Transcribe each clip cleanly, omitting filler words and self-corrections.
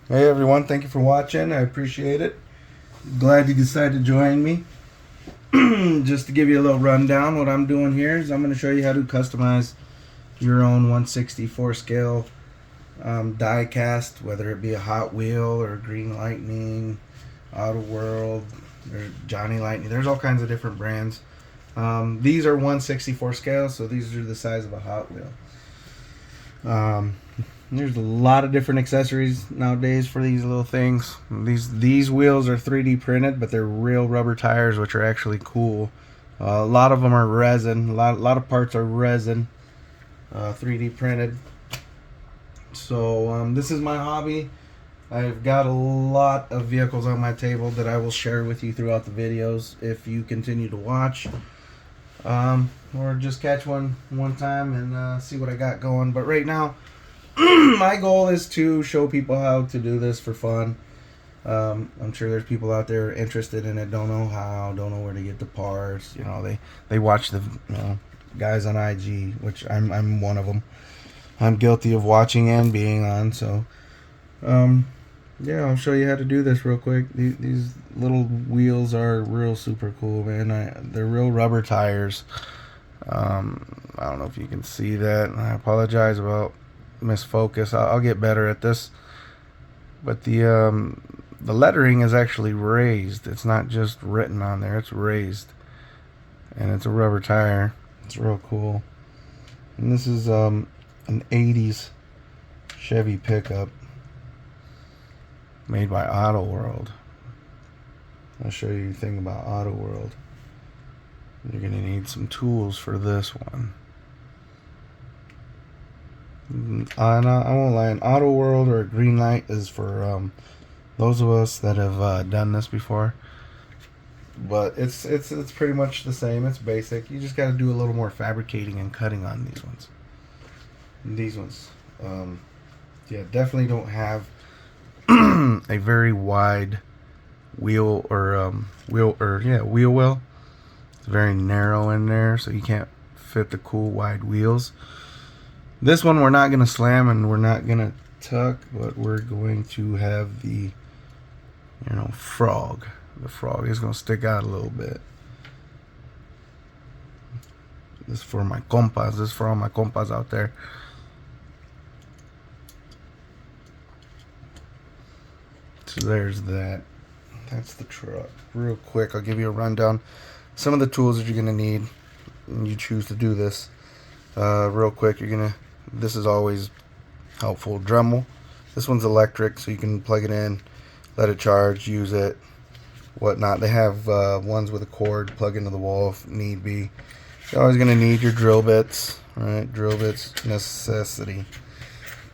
Hey everyone, thank you for watching. I appreciate it. Glad you decided to join me. Just to give you a little rundown, what I'm doing here is I'm going to show you how to customize your own 164 scale die cast, whether it be a Hot Wheel or Green Lightning, Auto World, or Johnny Lightning. There's all kinds of different brands. These are 164 scale, so these are the size of a Hot Wheel. There's a lot of different accessories nowadays for these little things. These wheels are 3D printed, but they're real rubber tires, which are actually cool. A lot of them are resin. A lot of parts are resin, 3D printed. So this is my hobby. I've got a lot of vehicles on my table that I will share with you throughout the videos if you continue to watch. Or just catch one time and see what I got going. But right now, my goal is to show people how to do this for fun. I'm sure there's people out there interested in it, don't know how, don't know where to get the parts. You know, they watch the guys on IG, which I'm one of them. I'm guilty of watching and being on. So, yeah, I'll show you how to do this real quick. These little wheels are real super cool, man. They're real rubber tires. I don't know if you can see that. I apologize about misfocus. I'll get better at this. But the lettering is actually raised. It's not just written on there. It's raised, and it's a rubber tire. It's real cool. And this is an 80s Chevy pickup made by Auto World. I'll show you a thing about Auto World. You're gonna need some tools for this one. I won't lie, an Auto World or a green light is for those of us that have done this before. But it's pretty much the same. It's basic. You just got to do a little more fabricating and cutting on these ones. These ones, yeah, definitely don't have a very wide wheel or wheel well. It's very narrow in there, so you can't fit the cool wide wheels. This one we're not going to slam and we're not going to tuck, but we're going to have the, frog. The frog is going to stick out a little bit. This is for my compas. This is for all my compas out there. So there's that. That's the truck. Real quick, I'll give you a rundown. Some of the tools that you're going to need when you choose to do this. Real quick, this is always helpful. Dremel. This one's electric, so you can plug it in, let it charge, use it, whatnot. They have ones with a cord, plug into the wall if need be. You're always going to need your drill bits, right? Drill bits, necessity.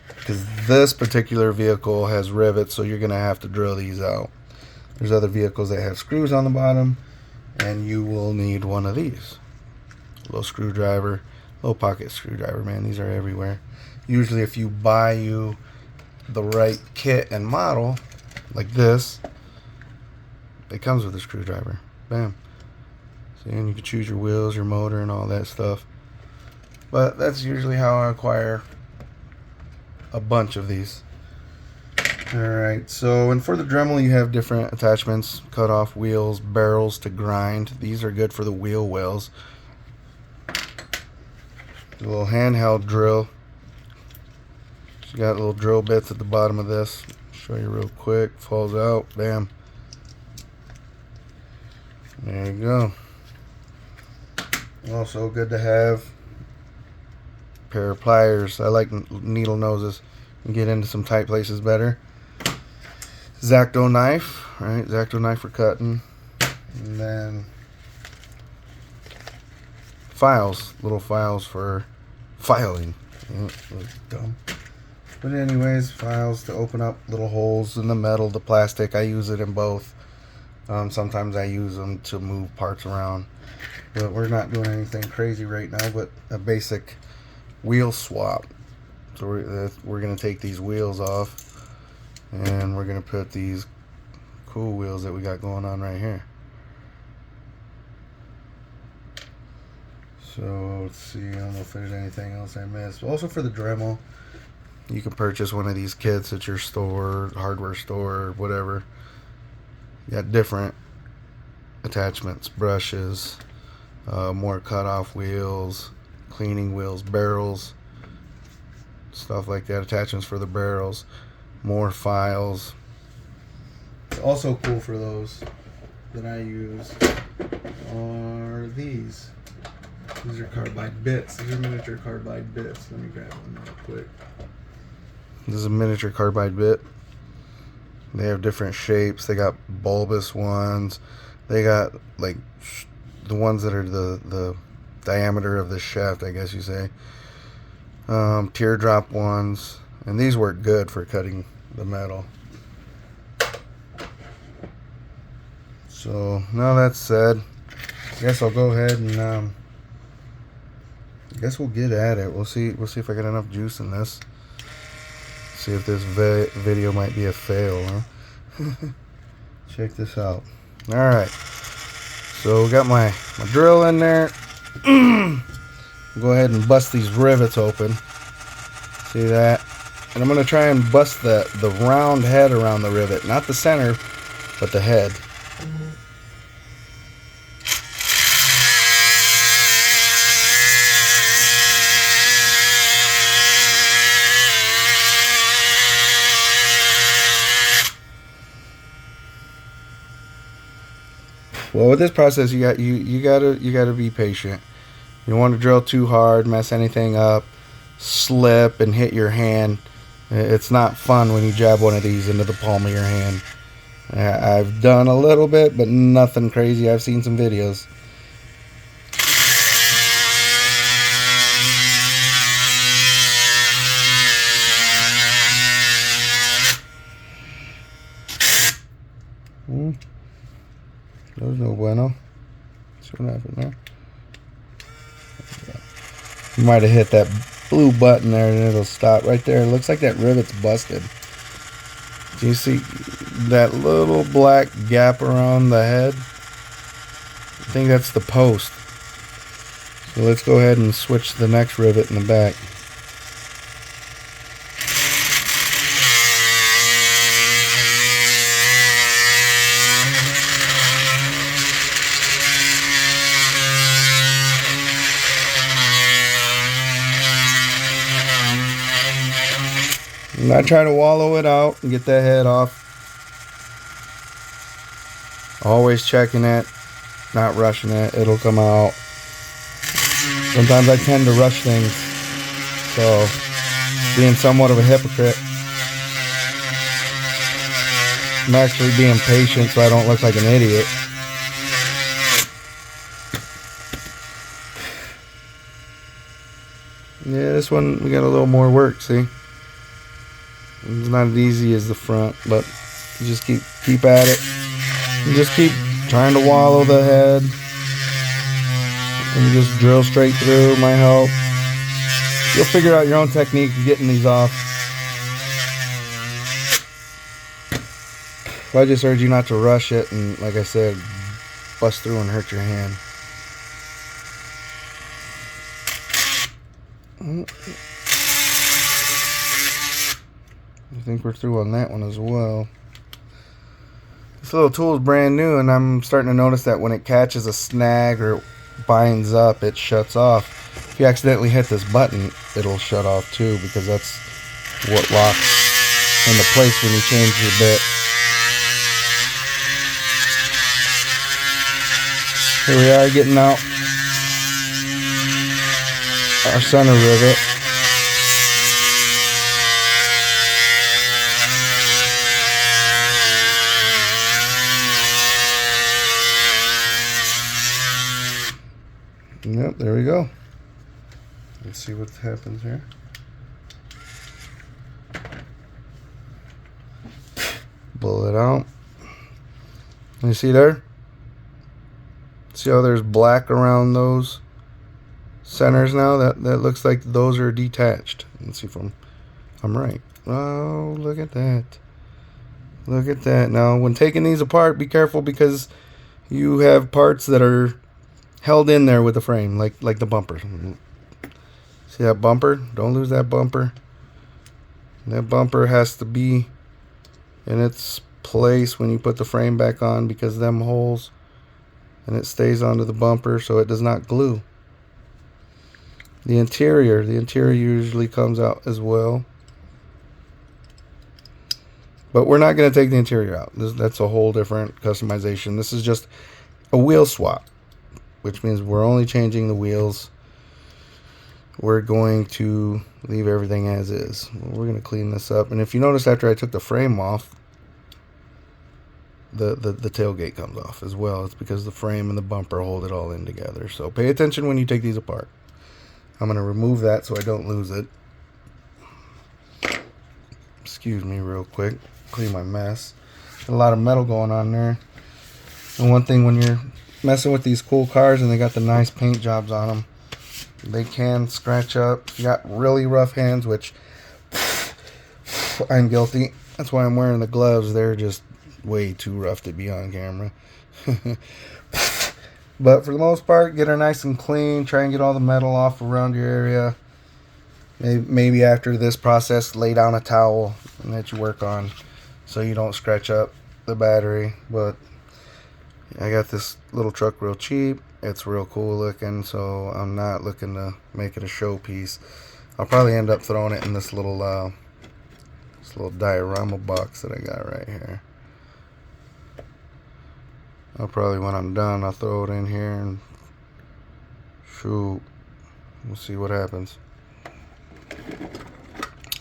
Because this particular vehicle has rivets, so you're going to have to drill these out. There's other vehicles that have screws on the bottom, and you will need one of these. A little screwdriver. Little pocket screwdriver, man. These are everywhere. Usually if you buy you the right kit and model, like this, it comes with a screwdriver. Bam. See, and you can choose your wheels, your motor, and all that stuff. But that's usually how I acquire a bunch of these. Alright, so, and for the Dremel you have different attachments. Cut off wheels, barrels to grind. These are good for the wheel wells. A little handheld drill. You got little drill bits at the bottom of this. Show you real quick. Falls out. Bam. There you go. Also good to have a pair of pliers. I like needle noses. You get into some tight places better. X-Acto knife. Right? X-Acto knife for cutting. And then files. Little files for filing. Dumb. But anyways, files to open up little holes in the metal, the plastic. I use it in both. Sometimes I use them to move parts around. But we're not doing anything crazy right now, but a basic wheel swap. So we're going to take these wheels off, and we're going to put these cool wheels that we got going on right here. So let's see, I don't know if there's anything else I missed. Also for the Dremel, You can purchase one of these kits at your store, hardware store, whatever. You got different attachments, brushes, more cutoff wheels, cleaning wheels, barrels, stuff like that, attachments for the barrels, more files. Also cool for those that I use are these. These are carbide bits. These are miniature carbide bits. Let me grab one real quick. This is a miniature carbide bit. They have different shapes. They got bulbous ones. They got like the ones that are the diameter of the shaft, I guess you say. Teardrop ones. And these work good for cutting the metal. So now that's said, I guess I'll go ahead and I guess we'll get at it. We'll see if I got enough juice in this. See if this video might be a fail, huh? Check this out. Alright. So we got my drill in there. Go ahead and bust these rivets open. See that? And I'm going to try and bust the round head around the rivet. Not the center, but the head. Well, with this process, you gotta be patient. You don't want to drill too hard, mess anything up, slip and hit your hand. It's not fun when you jab one of these into the palm of your hand. I've done a little bit, but nothing crazy. I've seen some videos. That was no bueno. See what happened there? You might have hit that blue button there and it'll stop right there. It looks like that rivet's busted. Do you see that little black gap around the head? I think that's the post. So let's go ahead and switch to the next rivet in the back. And I try to wallow it out and get that head off. Always checking it, not rushing it. It'll come out. Sometimes I tend to rush things, so being somewhat of a hypocrite. I'm actually being patient so I don't look like an idiot. Yeah, this one we got a little more work, see? It's not as easy as the front, but you just keep at it. You just keep trying to wallow the head. And you just drill straight through, might help. You'll figure out your own technique of getting these off. I just urge you not to rush it and, like I said, bust through and hurt your hand. I think we're through on that one as well. This little tool is brand new, and I'm starting to notice that when it catches a snag or binds up, it shuts off. If you accidentally hit this button, it'll shut off too, because that's what locks into place when you change your bit. Here we are getting out our center rivet. Yep, there we go. Let's see what happens here. Pull it out. You see there? See how there's black around those centers now? That looks like those are detached. Let's see if I'm right. Oh, look at that. Look at that. Now, when taking these apart, be careful because you have parts that are held in there with the frame, like the bumper. See that bumper? Don't lose that bumper. That bumper has to be in its place when you put the frame back on, because them holes, and it stays onto the bumper so it does not glue. The interior usually comes out as well, but we're not going to take the interior out. That's a whole different customization. This is just a wheel swap, which means we're only changing the wheels. We're going to leave everything as is. We're going to clean this up, and if you notice, after I took the frame off, the tailgate comes off as well. It's because the frame and the bumper hold it all in together. So pay attention when you take these apart. I'm going to remove that so I don't lose it. Excuse me real quick. Clean my mess. A lot of metal going on there. And one thing, when you're messing with these cool cars and they got the nice paint jobs on them, they can scratch up. If you got really rough hands, which I'm guilty. That's why I'm wearing the gloves. They're just way too rough to be on camera. But for the most part, get her nice and clean. Try and get all the metal off around your area. Maybe after this process, lay down a towel and that you work on so you don't scratch up the battery. But I got this little truck real cheap. It's real cool looking, so I'm not looking to make it a showpiece. I'll probably end up throwing it in this little diorama box that I got right here. I'll probably, when I'm done, I'll throw it in here and shoot. We'll see what happens.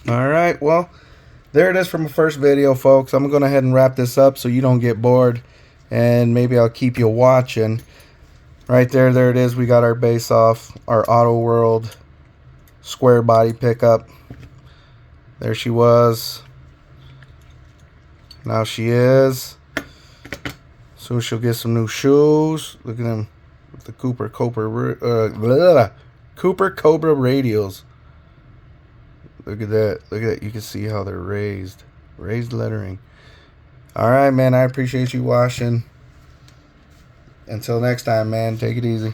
Alright, well, there it is from the first video, folks. I'm going to go ahead and wrap this up so you don't get bored. And maybe I'll keep you watching. Right there it is. We got our base off. Our Auto World square body pickup. There she was. Now she is. So she'll get some new shoes. Look at them with the Cooper Cobra radials. Look at that. Look at that. You can see how they're raised. Raised lettering. Alright, man. I appreciate you watching. Until next time, man. Take it easy.